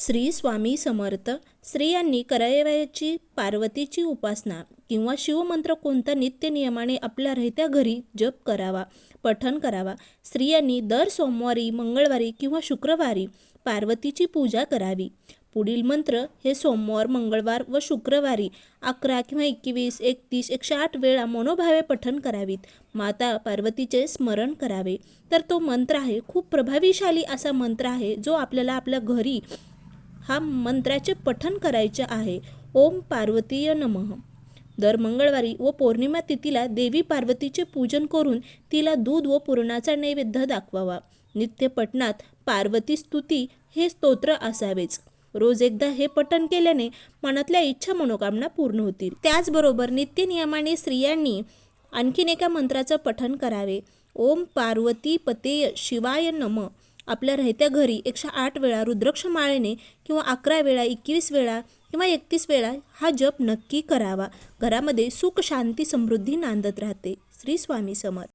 श्री स्वामी समर्थ. स्त्रियांनी करावयाची पार्वतीची उपासना किंवा शिवमंत्र कोणता नित्य नियमाने आपल्या राहत्या घरी जप करावा, पठण करावा. स्त्रियांनी दर सोमवारी, मंगळवारी किंवा शुक्रवारी पार्वतीची पूजा करावी. पुढील मंत्र हे सोमवार, मंगळवार व शुक्रवारी 11 किंवा 21, 31, 108 वेळा मनोभावे पठण करावीत. माता पार्वतीचे स्मरण करावे. तर तो मंत्र आहे खूप प्रभावीशाली असा मंत्र आहे जो आपल्याला आपल्या घरी हा मंत्राचे पठण करायचे आहे. ओम पार्वतीय नमः. दर मंगळवारी व पौर्णिमा तिथीला देवी पार्वतीचे पूजन करून तिला दूध व पुरणाचा नैवेद्य दाखवावा. नित्य पठणात पार्वती स्तुती हे स्तोत्र असावेच. रोज एकदा हे पठण केल्याने मनातल्या इच्छा मनोकामना पूर्ण होतील. त्याचबरोबर नित्य नियमाने स्त्रियांनी आणखीन एका मंत्राचं पठण करावे. ओम पार्वती पतेय शिवाय नमः. आपल्या राहत्या घरी 108 वेळा रुद्राक्ष माळेने किंवा 11 वेळा, 21 वेळा किंवा 31 वेळा हा जप नक्की करावा. घरामध्ये सुख, शांती, समृद्धी नांदत राहते. श्री स्वामी समर्थ.